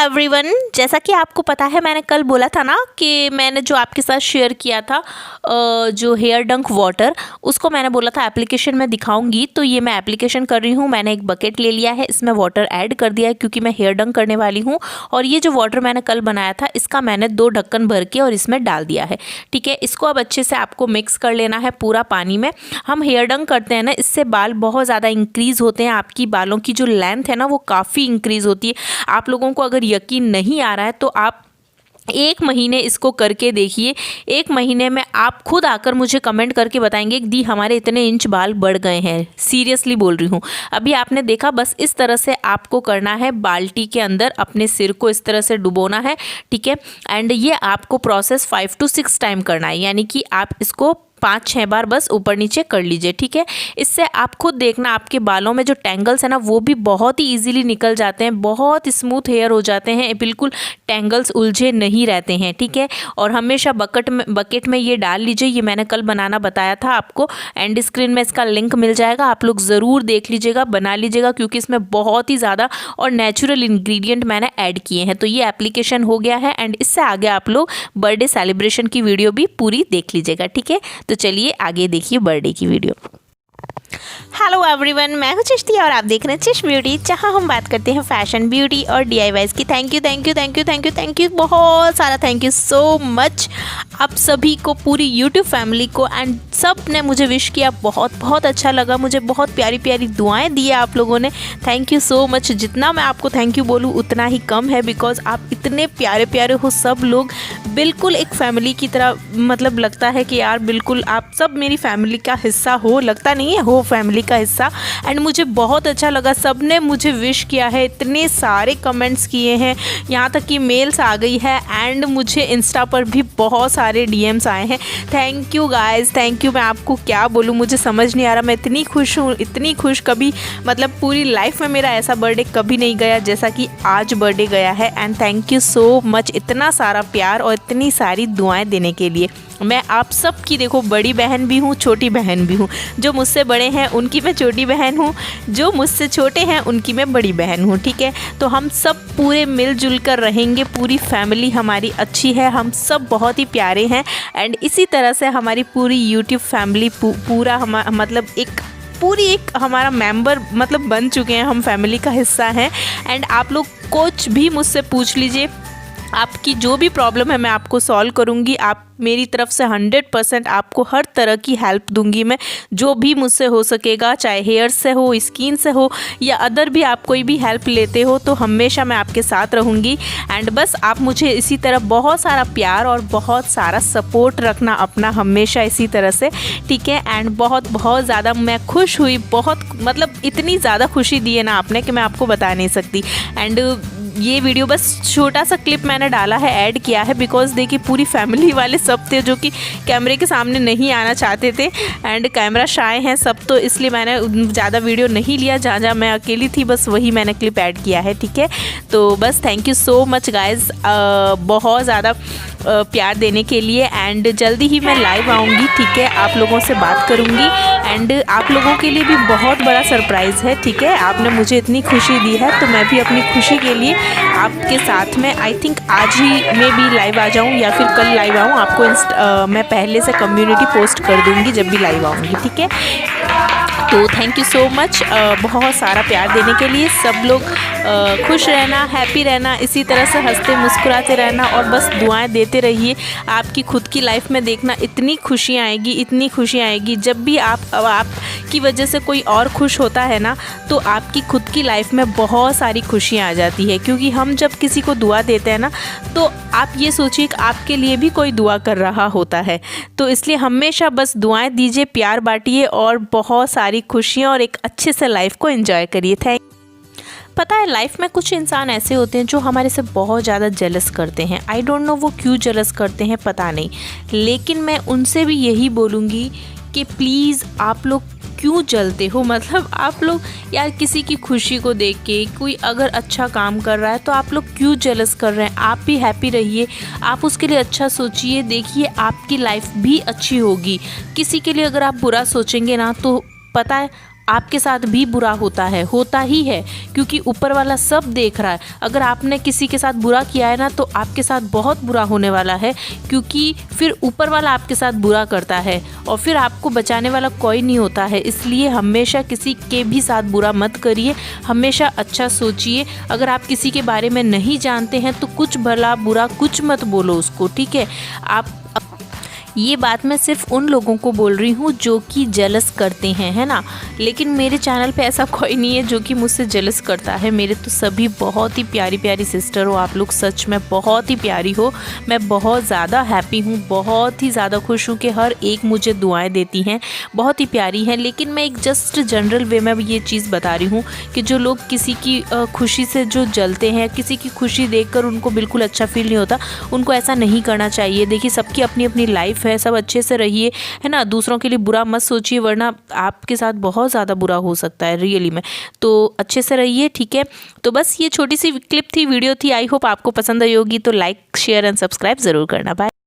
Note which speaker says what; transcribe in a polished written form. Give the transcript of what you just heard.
Speaker 1: Everyone, जैसा कि आपको पता है मैंने कल बोला था ना कि मैंने जो आपके साथ शेयर किया था जो हेयर डंक वाटर, उसको मैंने बोला था एप्लीकेशन में दिखाऊंगी। तो ये मैं एप्लीकेशन कर रही हूँ। मैंने एक बकेट ले लिया है, इसमें वाटर ऐड कर दिया है क्योंकि मैं हेयर डंक करने वाली हूँ। और ये जो वाटर मैंने कल बनाया था इसका मैंने 2 ढक्कन भर के और इसमें डाल दिया है। ठीक है, इसको अब अच्छे से आपको मिक्स कर लेना है पूरा पानी में। हम हेयर डंक करते हैं ना, इससे बाल बहुत ज़्यादा इंक्रीज़ होते हैं। आपकी बालों की जो लेंथ है ना वो काफ़ी इंक्रीज़ होती है। आप लोगों को अगर यकीन नहीं आ रहा है तो आप 1 महीने इसको करके देखिए। 1 महीने में आप खुद आकर मुझे कमेंट करके बताएंगे कि दी हमारे इतने इंच बाल बढ़ गए हैं। सीरियसली बोल रही हूँ। अभी आपने देखा, बस इस तरह से आपको करना है। बाल्टी के अंदर अपने सिर को इस तरह से डुबोना है। ठीक है, एंड ये आपको प्रोसेस 5 to 6 टाइम करना है, यानी कि आप इसको 5-6 बार बस ऊपर नीचे कर लीजिए। ठीक है, इससे आप खुद देखना आपके बालों में जो टैंगल्स है ना वो भी बहुत ही इजीली निकल जाते हैं, बहुत स्मूथ हेयर हो जाते हैं, बिल्कुल टैंगल्स उलझे नहीं रहते हैं। ठीक है, और हमेशा बकेट में ये डाल लीजिए। ये मैंने कल बनाना बताया था आपको, एंड स्क्रीन में इसका लिंक मिल जाएगा, आप लोग ज़रूर देख लीजिएगा, बना लीजिएगा, क्योंकि इसमें बहुत ही ज़्यादा और नेचुरल इंग्रेडिएंट मैंने ऐड किए हैं। तो ये एप्लीकेशन हो गया है, एंड इससे आगे आप लोग बर्थडे सेलिब्रेशन की वीडियो भी पूरी देख लीजिएगा। ठीक है, तो चलिए आगे देखिए बर्थडे की वीडियो। हेलो एवरीवन, मैं हूं चिश्ती और आप देख रहे हैं चिश ब्यूटी, जहां हम बात करते हैं फैशन, ब्यूटी और DIYs की। थैंक यू, बहुत सारा थैंक यू सो मच आप सभी को, पूरी यूट्यूब फैमिली को, एंड सब ने मुझे विश किया। बहुत अच्छा लगा, मुझे बहुत प्यारी प्यारी दुआएं दी आप लोगों ने। Thank you so much. जितना मैं आपको थैंक यू बोलूँ उतना ही कम है, बिकॉज आप इतने प्यारे प्यारे हो सब लोग, बिल्कुल एक फैमिली की तरह। मतलब लगता है कि यार बिल्कुल आप सब मेरी फैमिली का हिस्सा हो, लगता नहीं है, हो फैमिली का हिस्सा। एंड मुझे बहुत अच्छा लगा, सब ने मुझे विश किया है, इतने सारे कमेंट्स किए हैं, यहाँ तक कि मेल्स आ गई है, एंड मुझे इंस्टा पर भी बहुत सारे DMs आए हैं। Thank you guys, thank you. मैं आपको क्या बोलूँ, मुझे समझ नहीं आ रहा। मैं इतनी खुश हूँ, इतनी खुश, कभी मतलब पूरी लाइफ में मेरा ऐसा बर्थडे कभी नहीं गया जैसा कि आज बर्थडे गया है। And thank you so much इतना सारा प्यार और इतनी सारी दुआएं देने के लिए। मैं आप सब की देखो बड़ी बहन भी हूँ, छोटी बहन भी हूँ। जो मुझसे बड़े हैं उनकी मैं छोटी बहन हूँ, जो मुझसे छोटे हैं उनकी मैं बड़ी बहन हूँ। ठीक है, तो हम सब पूरे मिलजुल कर रहेंगे, पूरी फैमिली हमारी अच्छी है, हम सब बहुत ही प्यारे हैं। एंड इसी तरह से हमारी पूरी यूट्यूब फैमिली पूरा मतलब पूरी एक हमारा मेंबर मतलब बन चुके हैं, हम फैमिली का हिस्सा हैं। एंड आप लोग कुछ भी मुझसे पूछ लीजिए, आपकी जो भी प्रॉब्लम है मैं आपको सॉल्व करूंगी। आप मेरी तरफ से 100% आपको हर तरह की हेल्प दूंगी मैं, जो भी मुझसे हो सकेगा, चाहे हेयर से हो, स्किन से हो, या अदर भी आप कोई भी हेल्प लेते हो तो हमेशा मैं आपके साथ रहूंगी। एंड बस आप मुझे इसी तरह बहुत सारा प्यार और बहुत सारा सपोर्ट रखना अपना, हमेशा इसी तरह से। ठीक है, एंड बहुत ज़्यादा मैं खुश हुई, बहुत मतलब इतनी ज़्यादा खुशी दी है ना आपने कि मैं आपको बता नहीं सकती। एंड ये वीडियो बस छोटा सा क्लिप मैंने डाला है, ऐड किया है, बिकॉज देखिए पूरी फैमिली वाले सब थे जो कि कैमरे के सामने नहीं आना चाहते थे, एंड कैमरा शाय हैं सब, तो इसलिए मैंने ज़्यादा वीडियो नहीं लिया। जहाँ मैं अकेली थी बस वही मैंने क्लिप ऐड किया है। ठीक है, तो बस thank you so much guys, बहुत ज़्यादा प्यार देने के लिए। एंड जल्दी ही मैं लाइव आऊँगी। ठीक है, आप लोगों से बात करूँगी, एंड आप लोगों के लिए भी बहुत बड़ा सरप्राइज़ है। ठीक है, आपने मुझे इतनी खुशी दी है तो मैं भी अपनी खुशी के लिए आपके साथ में आई थिंक आज ही में भी लाइव आ जाऊं या फिर कल लाइव आऊं। आपको मैं पहले से कम्युनिटी पोस्ट कर दूंगी जब भी लाइव आऊंगी। ठीक है, तो थैंक यू सो मच बहुत सारा प्यार देने के लिए। सब लोग खुश रहना, हैप्पी रहना, इसी तरह से हंसते मुस्कुराते रहना, और बस दुआएं देते रहिए। आपकी खुद की लाइफ में देखना इतनी खुशियाँ आएगी, इतनी खुशियाँ आएगी। जब भी आपकी वजह से कोई और खुश होता है ना, तो आपकी खुद की लाइफ में बहुत सारी खुशियाँ आ जाती है। क्योंकि हम जब किसी को दुआ देते हैं ना, तो आप ये सोचिए कि आपके लिए भी कोई दुआ कर रहा होता है। तो इसलिए हमेशा बस दुआएं दीजिए, प्यार बांटिए, और बहुत सारी खुशियाँ और एक अच्छे से लाइफ को एंजॉय करिए। पता है लाइफ में कुछ इंसान ऐसे होते हैं जो हमारे से बहुत ज़्यादा जेलस करते हैं। आई डोंट नो वो क्यों जेलस करते हैं, पता नहीं, लेकिन मैं उनसे भी यही बोलूँगी कि प्लीज़ आप लोग क्यों जलते हो। मतलब आप लोग यार किसी की खुशी को देख के, कोई अगर अच्छा काम कर रहा है तो आप लोग क्यों जेलस कर रहे हैं। आप भी हैप्पी रहिए, आप उसके लिए अच्छा सोचिए, देखिए आपकी लाइफ भी अच्छी होगी। किसी के लिए अगर आप बुरा सोचेंगे ना, तो पता है आपके साथ भी बुरा होता ही है, क्योंकि ऊपर वाला सब देख रहा है। अगर आपने किसी के साथ बुरा किया है ना, तो आपके साथ बहुत बुरा होने वाला है, क्योंकि फिर ऊपर वाला आपके साथ बुरा करता है और फिर आपको बचाने वाला कोई नहीं होता है। इसलिए हमेशा किसी के भी साथ बुरा मत करिए, हमेशा अच्छा सोचिए। अगर आप किसी के बारे में नहीं जानते हैं तो कुछ भला बुरा कुछ मत बोलो उसको, ठीक है। आप ये बात मैं सिर्फ उन लोगों को बोल रही हूँ जो कि जेलस करते हैं, है ना। लेकिन मेरे चैनल पे ऐसा कोई नहीं है जो कि मुझसे जेलस करता है। मेरे तो सभी बहुत ही प्यारी प्यारी सिस्टर हो आप लोग, सच में बहुत ही प्यारी हो। मैं बहुत ज़्यादा हैप्पी हूँ, बहुत ही ज़्यादा खुश हूँ कि हर एक मुझे दुआएं देती हैं, बहुत ही प्यारी हैं। लेकिन मैं एक जस्ट जनरल वे में ये चीज़ बता रही हूँ कि जो लोग किसी की खुशी से जो जलते हैं, किसी की खुशी देखकर उनको बिल्कुल अच्छा फील नहीं होता, उनको ऐसा नहीं करना चाहिए। देखिए, सबकी अपनी अपनी लाइफ है, सब अच्छे से रहिए, है ना। दूसरों के लिए बुरा मत सोचिए, वरना आपके साथ बहुत ज़्यादा बुरा हो सकता है रियली में। तो अच्छे से रहिए, ठीक है। तो बस ये छोटी सी क्लिप थी, वीडियो थी। आई होप आपको पसंद आई होगी। तो लाइक, शेयर एंड सब्सक्राइब ज़रूर करना। बाय।